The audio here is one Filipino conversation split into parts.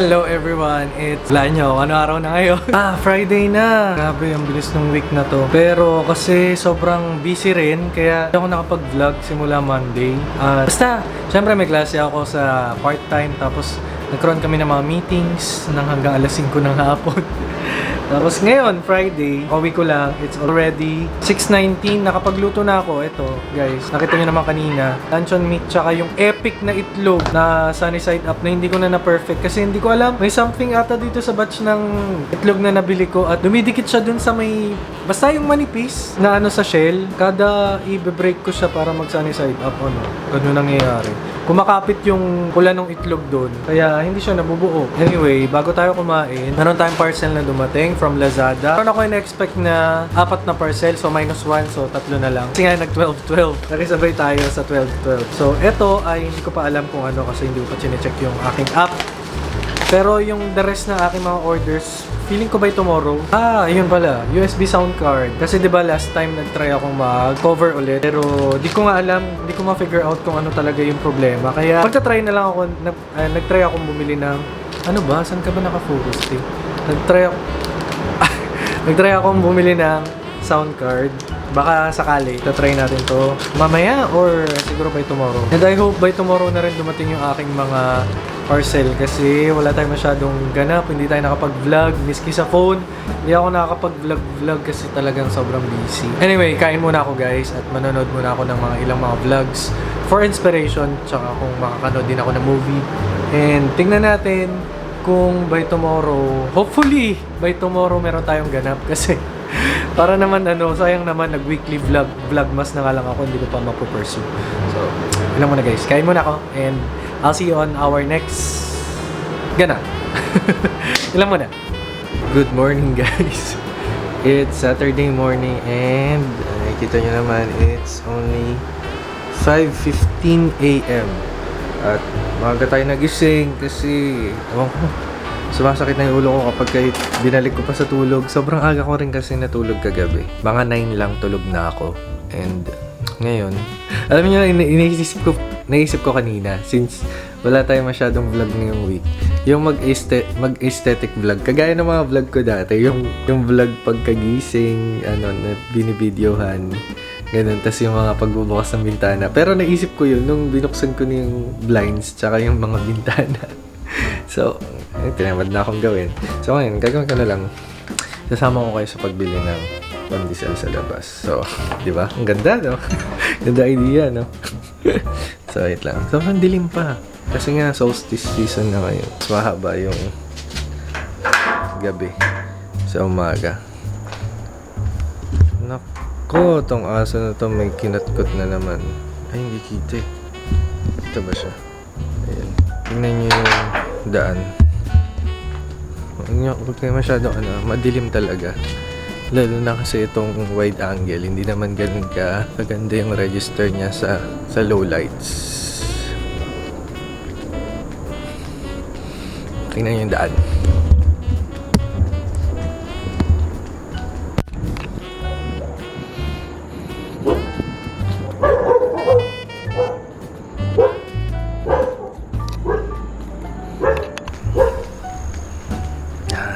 Hello everyone, it's Lanyo. Ano araw na ngayon? Friday na! Grabe, ang bilis ng week na to. Pero kasi sobrang busy rin, kaya hindi ako nakapag-vlog simula Monday. Basta, syempre may klase ako sa part-time, tapos nagkaroon kami ng mga meetings ng hanggang alas 5 ng hapon. Tapos ngayon, Friday, uwi ko lang. It's already 6:19. Nakapagluto na ako. Ito, guys. Nakita nyo naman kanina. Luncheon meat, tsaka yung epic na itlog na sunny side up na hindi ko na na-perfect. Kasi hindi ko alam. May something ata dito sa batch ng itlog na nabili ko. At dumidikit siya dun sa may... Basta yung manipis na ano sa shell. Kada i-break ko siya para mag-sunny side up. Ano? Ganun nangyayari. Kumakapit yung pula ng itlog doon. Kaya hindi siya nabubuo. Anyway, bago tayo kumain, meron tayong parcel na dumating from Lazada. Meron ako in-expect na 4 na parcel, so -1, so 3 na lang. Kasi nga nag-12-12. Nakisabay tayo sa 12-12. So, eto ay hindi ko pa alam kung ano kasi hindi ko pa chinecheck yung aking app. Pero yung the rest ng aking mga orders, feeling ko by tomorrow. Yun pala, USB sound card. Kasi 'di ba last time nag-try akong mag-cover ulit, pero di ko nga alam, di ko ma-figure out kung ano talaga yung problema. Kaya magta-try na lang ako, nag-try akong bumili ng ano ba? Saan ka ba naka-focus, eh? Nag-try akong bumili ng sound card. Baka sakali, try natin to mamaya or siguro by tomorrow. And I hope by tomorrow na rin dumating yung aking mga parcel kasi wala tayong masyadong ganap, hindi tayo nakapag-vlog, miski sa phone. Hindi ako nakakapag-vlog kasi talagang sobrang busy. Anyway, kain muna ako guys at manonood muna ako ng mga ilang mga vlogs for inspiration, tsaka kung makakanood din ako ng movie. And tingnan natin kung by tomorrow, hopefully by tomorrow meron tayong ganap kasi para naman sayang naman nag-weekly vlogmas na nga lang ako, hindi ko pa mapupursue. So, ilan muna guys, kain muna ako and I'll see you on our next ganap. Ilan muna. Good morning guys. It's Saturday morning and nakikita nyo naman it's only 5:15 AM. At maaga tayo nagising kasi sumasakit na yung ulo ko kapag binalik ko pa sa tulog. Sobrang aga ko rin kasi natulog kagabi. Mga 9 lang tulog na ako. And ngayon, alam niyo, naisip ko kanina, since wala tayong masyadong vlog ngayong week, yung mag-aesthetic vlog. Kagaya ng mga vlog ko dati, yung vlog pagkagising, na binibidyohan, ganun. Tas yung mga pagbubukas ng bintana. Pero naisip ko yun nung binuksan ko yung blinds, tsaka yung mga bintana. So, tinamad na akong gawin. So, ngayon, gagawin ko na lang. Sasama ko kayo sa pagbili ng pandesal sa labas. So, di ba? Ang ganda, no? Ganda idea, no? So, wait lang. So, ang dilim pa. Kasi nga, solstice season na ngayon. Mas mahaba yung gabi sa umaga. Nako, tong aso na to may kinatkot na naman. Ay, hindi kita eh. Ito ba siya? Ayan. Tingnan nyo yung daan. Huwag kayo masyado madilim talaga. Lalo na kasi itong wide angle, hindi naman ganun kaganda yung register niya sa low lights. Tingnan yung daan.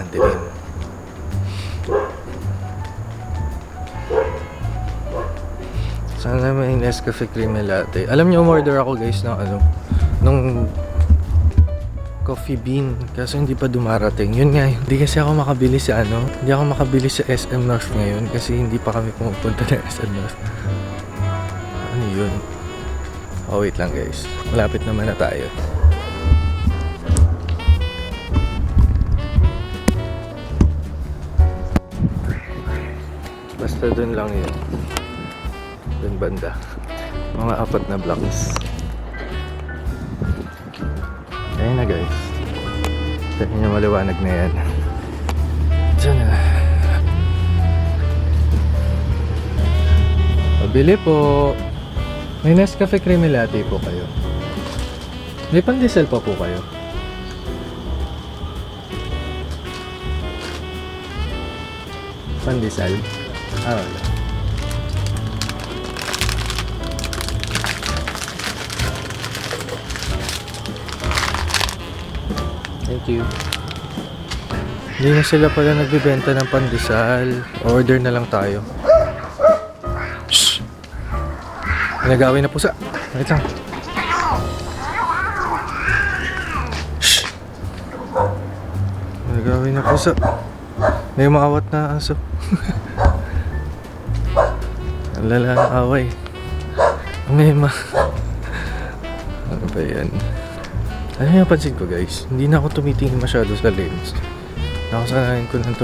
Dilim. Sana may Nescafe Creamy Latte. Alam niyo, umorder ako guys ng nung coffee bean. Kaso hindi pa dumarating. Yun nga, hindi kasi ako makabili sa hindi ako makabili sa SM North ngayon kasi hindi pa kami pumupunta na SM North. Ano yun? Oh, wait lang guys. Malapit naman na tayo. Basta dun lang yun. Dun banda. Mga 4 na blocks. Ayun na guys. Dahil nyo maliwanag na yan. Diyan na. Pabili po. May Nescafe Creamy Latte po kayo. May pandesal pa po kayo. Pandesal? Wala. Thank you. Hindi na sila pala nagbibenta ng pandesal. Order na lang tayo. Shhh! Nagawin na pusa. Wait lang. Shhh! Nagawin na pusa. May maawat na aso. Ang lala ng away. Ano ba yan? Ano yung napansin ko guys? Hindi na ako tumitingin masyado sa lens. Nakasanayan ko ng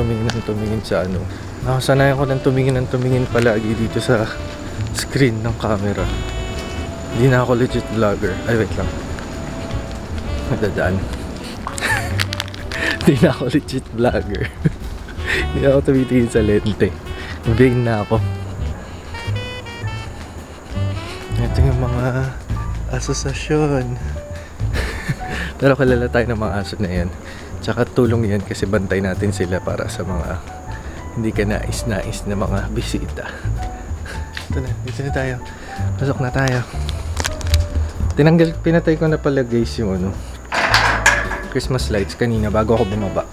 tumingin sa ano. Nakasanayan ko ng tumingin palagi dito sa screen ng camera. Hindi na ako legit vlogger. Ay wait lang. Nadadaan. Hindi na ako legit vlogger. Hindi na ako tumitingin sa lente. Vain na ako. Ito yung mga asosasyon. Pero kilala tayo ng mga aso na yan. Tsaka tulong yan kasi bantay natin sila para sa mga hindi ka nais-nais na mga bisita. Ito na, dito na tayo. Pasok na tayo. Pinatay ko na pala guys yung ano, Christmas lights kanina bago ako bumaba.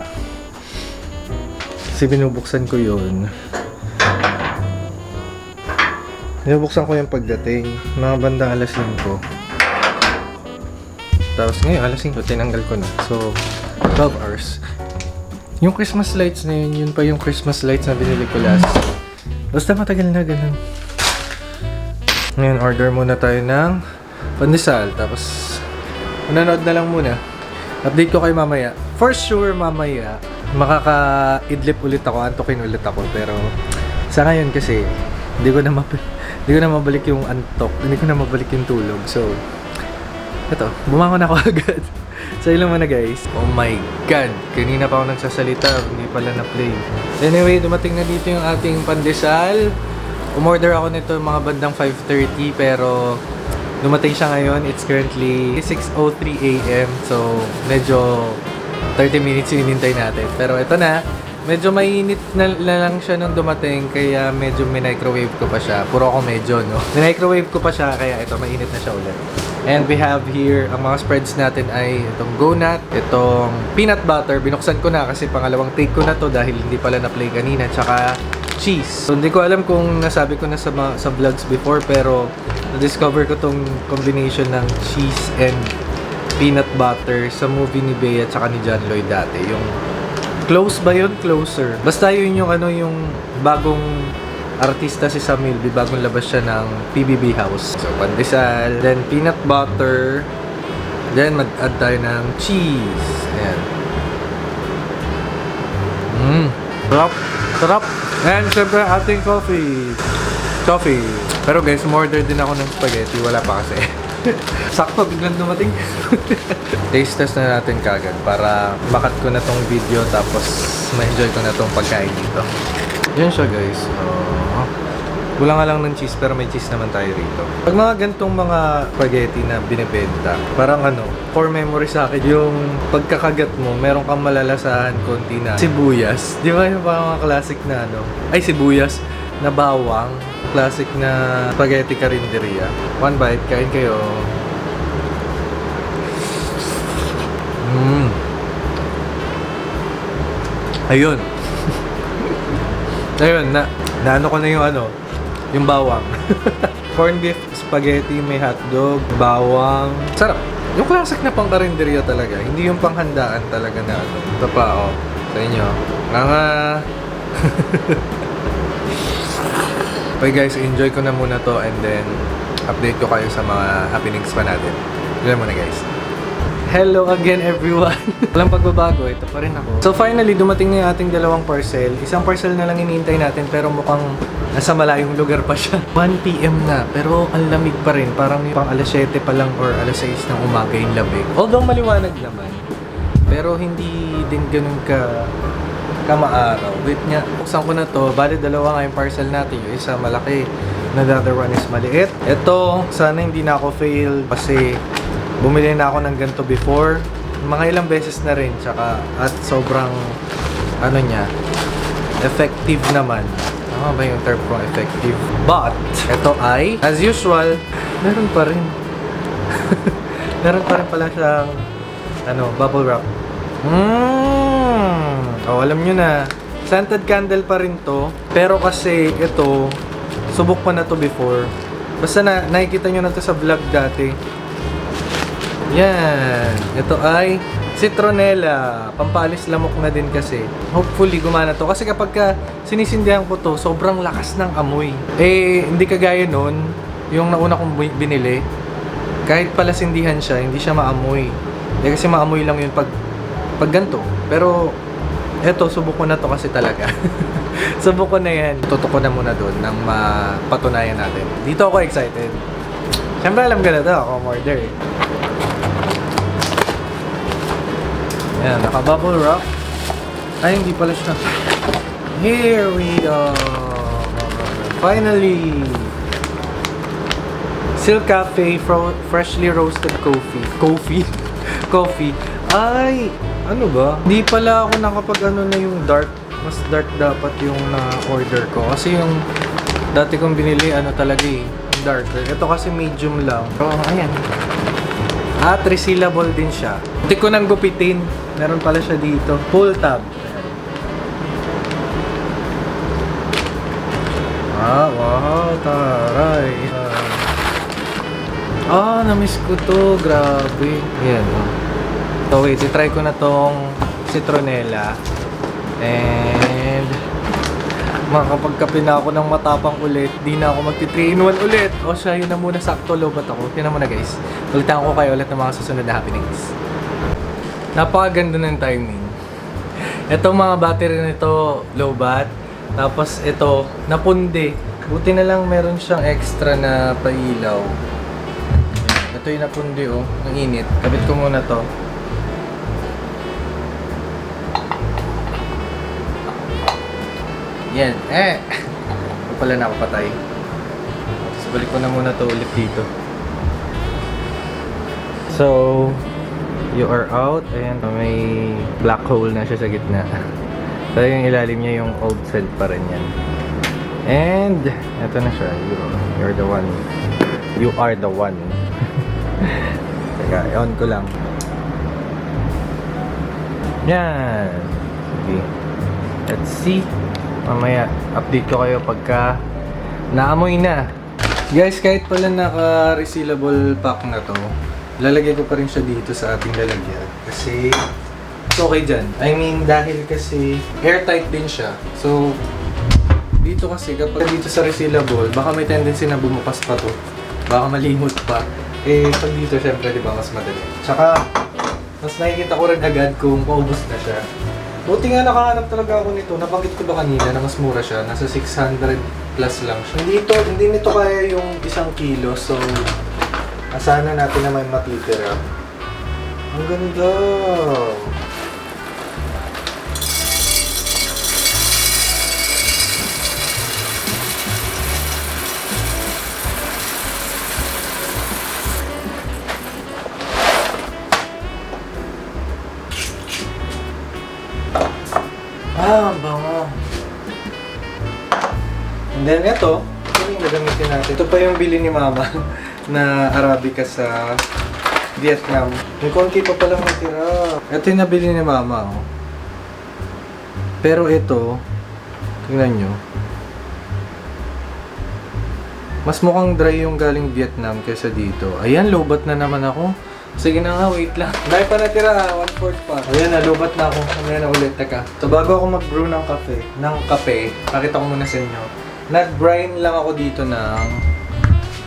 Kasi binubuksan ko yun. Binubuksan ko yung pagdating. Mga bandang alas 5. Tapos ngayon alas 5 tinanggal ko na. So 12 hours. Yung Christmas lights na yun, yun pa yung Christmas lights na binili ko last. Basta matagal na ganun. Ngayon order muna tayo ng pandesal. Tapos manonood na lang muna. Update ko kayo mamaya. For sure mamaya makaka-idlip ulit ako, antokin ulit ako. Pero sa ngayon kasi hindi ko na mabalik yung antok. Hindi ko na mabalik yung tulog. So ito, bumangon ako agad. So ilang muna guys. Oh my god, kanina pa ako nagsasalita, hindi pala na-play. Anyway, dumating na dito yung ating pandesal. Umorder ako nito mga bandang 5:30 pero dumating siya ngayon. It's currently 6:03 AM. So medyo 30 minutes yung hinintay natin. Pero ito na, medyo mainit na lang siya nung dumating kaya medyo minicrowave ko pa siya. Puro ako medyo, no? Minicrowave ko pa siya kaya ito, mainit na siya ulit. And we have here, ang mga spreads natin ay itong Gonat, itong peanut butter. Binuksan ko na kasi pangalawang take ko na to dahil hindi pala na-play kanina. Tsaka cheese. So hindi ko alam kung nasabi ko na sa vlogs before pero na-discover ko tong combination ng cheese and peanut butter sa movie ni Bea tsaka ni John Lloyd dati. Yung Close ba yun? Closer. Basta yun yung ano yung bagong artista si Sam Milby, bagong labas siya ng PBB House. So, pandesal, then peanut butter, then mag-add tayo ng cheese. Ayan. Sarap. Sarap. And syempre, ating coffee. Coffee. Pero guys, umorder din ako ng spaghetti. Wala pa kasi. Sakto, biglang dumating. Taste test na natin kagad para makat ko na tong video tapos ma-enjoy ko na tong pagkain dito. Yan siya guys. Kulang nga lang ng cheese pero may cheese naman tayo rito. Pag mga gantong mga spaghetti na binibenta, parang ano, core memory sa akin yung pagkakagat mo, meron kang malalasahan konti na sibuyas. Di ba yung mga classic na ano? Ay, sibuyas na bawang. Classic na spaghetti karinderya. One bite, kain kayo. Ayun. Ayun, naano ko na yung ano, yung bawang. Corned beef spaghetti, may hotdog, bawang. Sarap. Yung classic na pang karinderya talaga. Hindi yung panghandaan talaga na ano. Ito pa, oh. Sa inyo. Nga. Okay guys, enjoy ko na muna to and then update ko kayo sa mga happenings pa natin. Yun muna guys. Hello again everyone! Walang pagbabago, ito pa rin ako. So finally, dumating na yung ating dalawang parcel. Isang parcel na lang hinihintay natin pero mukhang nasa malayong lugar pa siya. 1 PM na, pero ang lamig pa rin. Parang pang alas 7 pa lang or alas 6 ng umaga yung lamig. Although maliwanag naman, pero hindi din ganun kamaaraw. Wait nga, buksan ko na to. Bali, dalawa nga yung parcel natin. Yung isa malaki, the other one is maliit. Ito, sana hindi na ako fail kasi bumili na ako ng ganito before. Mga ilang beses na rin. Tsaka, at sobrang, ano niya, effective naman. Ano ba yung term ko? Effective. But, ito ay, as usual, meron pa rin. Meron pa rin pala siyang, bubble wrap. Oh, alam nyo na. Scented candle pa rin to. Pero kasi ito, subok ko na to before. Basta nakikita nyo na to sa vlog dati. Yan. Ito ay citronella. Pampalis lamok na din kasi. Hopefully gumana to. Kasi kapag sinisindihan ko to, sobrang lakas ng amoy. Eh, hindi kagaya nun. Yung nauna kong binili. Kahit pala sindihan siya, hindi siya maamoy. Kasi maamoy lang yun pag ganito. Pero, eto, subok ko na to kasi talaga. Subok ko na yan. Tutok ko na muna doon nang mapatunayan natin. Dito ako excited. Siyempre alam ko na to, ako order eh. Ayan, naka-bubble wrap. Ay, hindi pala siya. Here we are. Finally! Silk Cafe freshly roasted coffee. Coffee. Ay, ano ba? Hindi pala ako nakapag-ano na yung dark. Mas dark dapat yung na-order ko. Kasi yung dati kong binili, ano talaga eh, darker. Ito kasi medium lang. So, ayan. At resealable din siya. Hindi ko nang gupitin. Meron pala siya dito. Pull tab. Wow, taray. Na-miss ko to. Grabe. Ayan, So, wait. I-try ko na tong citronella. And makakapagkape na ako ng matapang ulit. Di na ako magti-3-in-1 ulit. O siya, yun na muna. Sakto, lobat ako. Yun na muna guys. Ulitan ko kayo ulit ng mga susunod na happenings. Napakaganda ng timing. Itong mga battery nito, lobat. Tapos ito, napundi. Buti na lang meron siyang extra na pailaw. Ito yung napundi oh. Ang init. Kabit ko muna to. Yan. Ito pala nakapatay. Tapos balik ko na muna to ulit dito. So, you are out and may black hole na siya sa gitna. So, yung ilalim niya yung old cell pa rin yan. And, ito na siya. You're the one. You are the one. Teka, on ko lang. Yan. Sige. Let's see. Mamaya, update ko kayo pagka naamoy na. Guys, kahit pala naka-resealable pack na to, lalagyan ko pa rin siya dito sa ating lalagyan. Kasi, it's okay dyan. I mean, dahil kasi airtight din siya. So, dito kasi, kapag dito sa resealable, baka may tendency na bumukas pa to. Baka malimot pa. Eh, pag dito, syempre, di ba, mas madali. Tsaka, mas nakikita ko rin agad kung paubos na siya. Buti nga nakahanap talaga ako nito. Nabanggit ko ba kanina na mas mura siya? Nasa 600 plus lang siya. Hindi nito kaya yung 1 kilo. So, sana natin naman matitira. Ang ganda! Bango. And then ito yung gagamitin natin. Ito pa yung bili ni Mama na Arabica sa Vietnam. May konti pa palang natira. Ito yung nabili ni Mama. Oh. Pero ito, tingnan nyo. Mas mukhang dry yung galing Vietnam kaysa dito. Ayan, lobat na naman ako. Sige na nga, wait lang. Dahil pa natira, 1/4 pa. Ayan, nalubat na ako. Ayan na ulit, teka. So, bago ako mag-brew ng kape, pakita ko muna sa inyo. Nag-grind lang ako dito ng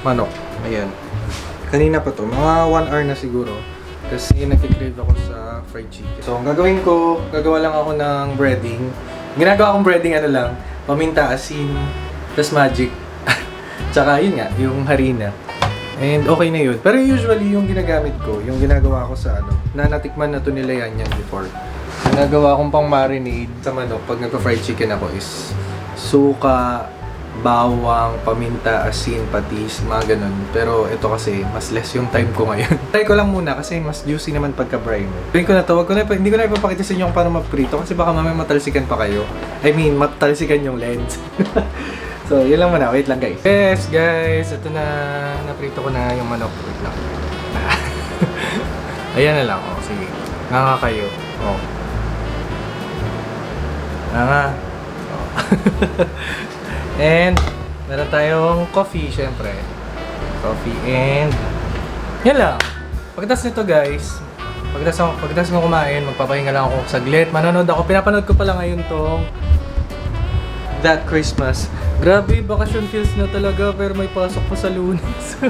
manok. Ayan. Kanina pa to, mga 1 hour na siguro. Kasi nag-crave ako sa fried chicken. So, ang gagawin ko, gagawa lang ako ng breading. Ginagawa akong breading, ano lang, paminta, asin, tas magic. Tsaka yun nga, yung harina. And okay na yun. Pero usually yung ginagamit ko, yung ginagawa ko sa na natikman na to nila yan before. Ginagawa akong pang marinade sa manok pag nagpa-fried chicken ako is suka, bawang, paminta, asin, patis, mga ganun. Pero ito kasi, mas less yung time ko ngayon. Try ko lang muna kasi mas juicy naman pagka-brine. Tuwing ko na to, hindi ko na ipapakita sa inyo kung paano maprito kasi baka mamaya matalsikan pa kayo. I mean, matalsikan yung lens. So, yun lang muna. Wait lang guys. Yes guys, ito na. Naprito ko na yung manok. Wait lang. Ayan na lang. Oh, sige. Nga kayo. Oh. Ah. Oh. And, meron tayong coffee, syempre. Coffee and... Yan lang. Pagkatapos nito guys, pagkatapos ko kumain, magpapahinga lang ako saglit. Manonood ako. Pinapanood ko pala ngayon tong That Christmas. Grabe, vacation feels na talaga pero may pasok pa sa Lunes.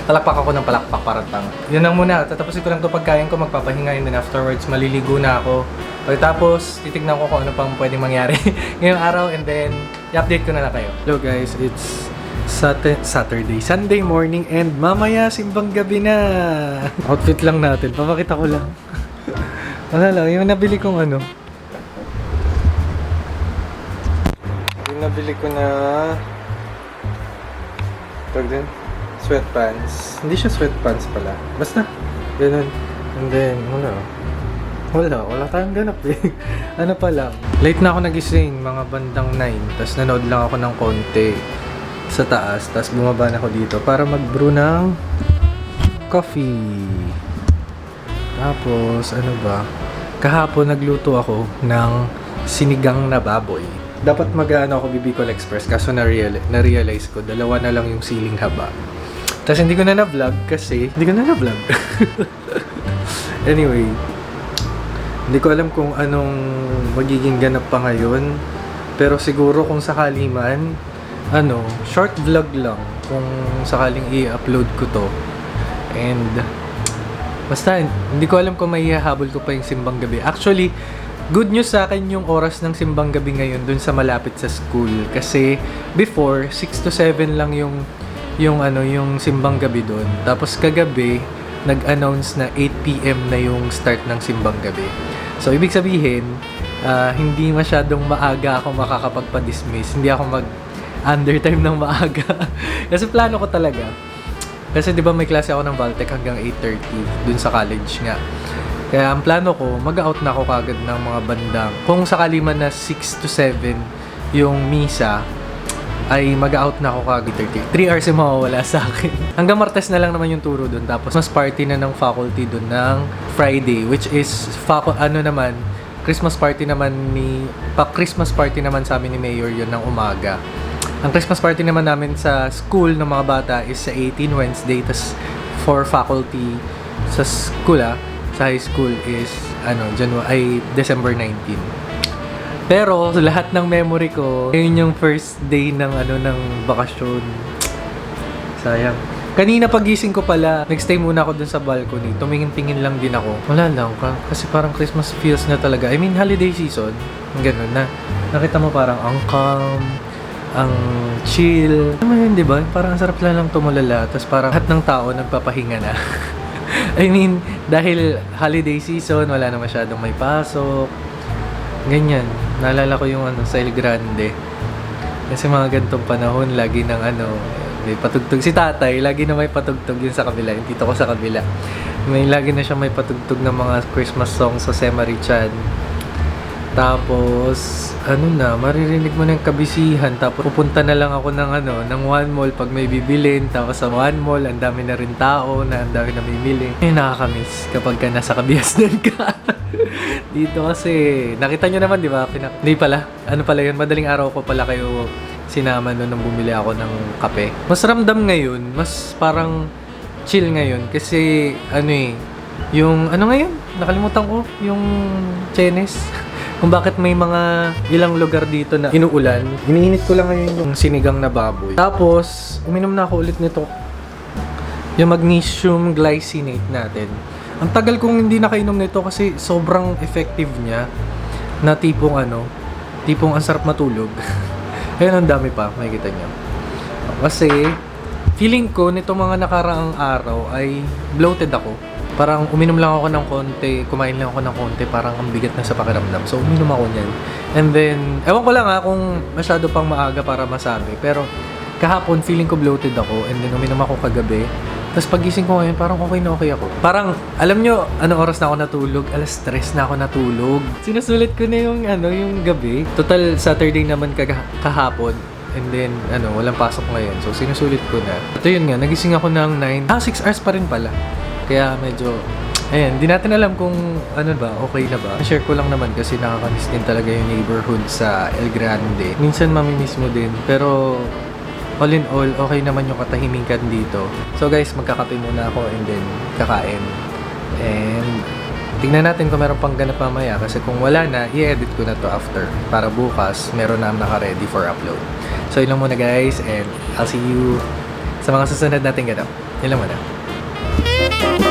Palakpak ako ng palakpak parang tanga. Yun lang muna. Tatapusin ko lang ito pagkain ko, magpapahinga and then afterwards maliligo na ako. Pagkatapos, titignan ko kung ano pang pwedeng mangyari ngayong araw and then i-update ko na lang kayo. Hello guys, it's Sunday morning and mamaya simbang gabi na. Outfit lang natin, papakita ko lang. Wala lang, yung nabili kong ano. Yung nabili ko na tawag din, sweatpants. Hindi siya sweatpants pala. Basta, ganun. And then, wala tayong ganap eh. Ano pa lang. Late na ako nagising, mga bandang 9. Tapos nanood lang ako ng konti sa taas. Tapos bumaba na ako dito para mag-brew ng coffee. Tapos, ano ba? Kahapon nagluto ako ng sinigang na baboy. Dapat mag-ano ako Bicol Express kaso na-realize ko dalawa na lang yung siling haba. Tapos hindi ko na na-vlog kasi anyway, hindi ko alam kung anong magiging ganap pa ngayon. Pero siguro kung sakali man, short vlog lang kung sakaling i-upload ko to. And basta, hindi ko alam kung may hahabol ko pa yung simbang gabi. Actually, good news sa akin yung oras ng simbang gabi ngayon dun sa malapit sa school. Kasi before, 6 to 7 lang yung simbang gabi dun. Tapos kagabi, nag-announce na 8 PM na yung start ng simbang gabi. So, ibig sabihin, hindi masyadong maaga ako makakapagpa-dismiss. Hindi ako mag-undertime ng maaga. Kasi plano ko talaga. Kasi di ba may klase ako ng Valtech hanggang 8:30 dun sa college nga. Kaya ang plano ko, mag-out na ako kagad ng mga bandang. Kung sakali man na 6 to 7 yung misa, ay mag-out na ako kagad 3 hours yung mawawala sa akin. Hanggang Martes na lang naman yung turo dun. Tapos mas party na ng faculty dun ng Friday, which is Christmas party naman sa amin ni Mayor yun ng umaga. Ang Christmas party naman namin sa school ng mga bata is sa 18 Wednesday. Tas for faculty sa school sa high school is December 19. Pero lahat ng memory ko, yun yung first day ng bakasyon. Sayang. Kanina pagising ko pala, nagstay muna ako dun sa balcony. Tumingin-tingin lang din ako. Wala lang, kasi parang Christmas feels na talaga. I mean, holiday season. Ganun na. Nakita mo parang ang calm, ang chill. Ano yun, di ba? Parang sarap lang tumulala. Tapos parang lahat ng tao nagpapahinga na. I mean, dahil holiday season, wala na masyadong may pasok. Ganyan. Naalala ko yung sa El Grande. Kasi mga ganitong panahon, lagi ng may patugtog. Si tatay, lagi na may patugtog yun sa kabila. Yung tito ko sa kabila. Lagi na siya may patugtog ng mga Christmas songs sa Semarichan. Tapos, maririnig mo ng kabisihan. Tapos, pupunta na lang ako ng One Mall pag may bibilin. Tapos sa One Mall, ang dami na rin tao na ang dami na bibili. Nakakamiss kapag ka nasa Kabihasnan ka. Dito kasi, nakita nyo naman, di ba? Hindi pala. Yun? Madaling araw ko pala kayo sinama nung bumili ako ng kape. Mas ramdam ngayon, mas parang chill ngayon. Kasi, yung, ngayon? Nakalimutan ko, yung Chinese. Kung bakit may mga ilang lugar dito na inuulan. Iniinit ko lang ngayon yung sinigang na baboy. Tapos, uminom na ako ulit nito. Yung magnesium glycinate natin. Ang tagal kong hindi nakainom nito kasi sobrang effective niya. Na tipong ang sarap matulog. Ayun, ang dami pa, makikita niyo. Kasi, feeling ko nito mga nakaraang araw ay bloated ako. Parang uminom lang ako ng konti, kumain lang ako ng konti, parang ang bigat na sa pakiramdam. So, uminom ako niyan. And then, ewan ko lang kung masyado pang maaga para masabi. Pero, kahapon, feeling ko bloated ako. And then, uminom ako kagabi. Tapos, pagising ko ngayon, parang okay na okay ako. Parang, alam nyo, anong oras na ako natulog? 3:00 na ako natulog. Sinusulit ko na yung gabi. Total, Saturday naman kahapon. And then, walang pasok ngayon. So, sinusulit ko na. Ito yun nga, nagising ako ng 9. 6 hours pa rin pala. Kaya medyo Ayan, di natin alam kung ano ba, okay na ba. Share ko lang naman kasi nakakamiss din talaga yung neighborhood sa El Grande. Minsan mamimiss mo din, pero all in all, okay naman yung katahimikan dito. So guys, magkakape muna ako and then kakain. And tingnan natin kung meron pang ganap mamaya kasi kung wala na, i-edit ko na to after para bukas meron na naka-ready for upload. So yun lang muna guys and I'll see you sa mga susunod nating ganap. Yun lang muna.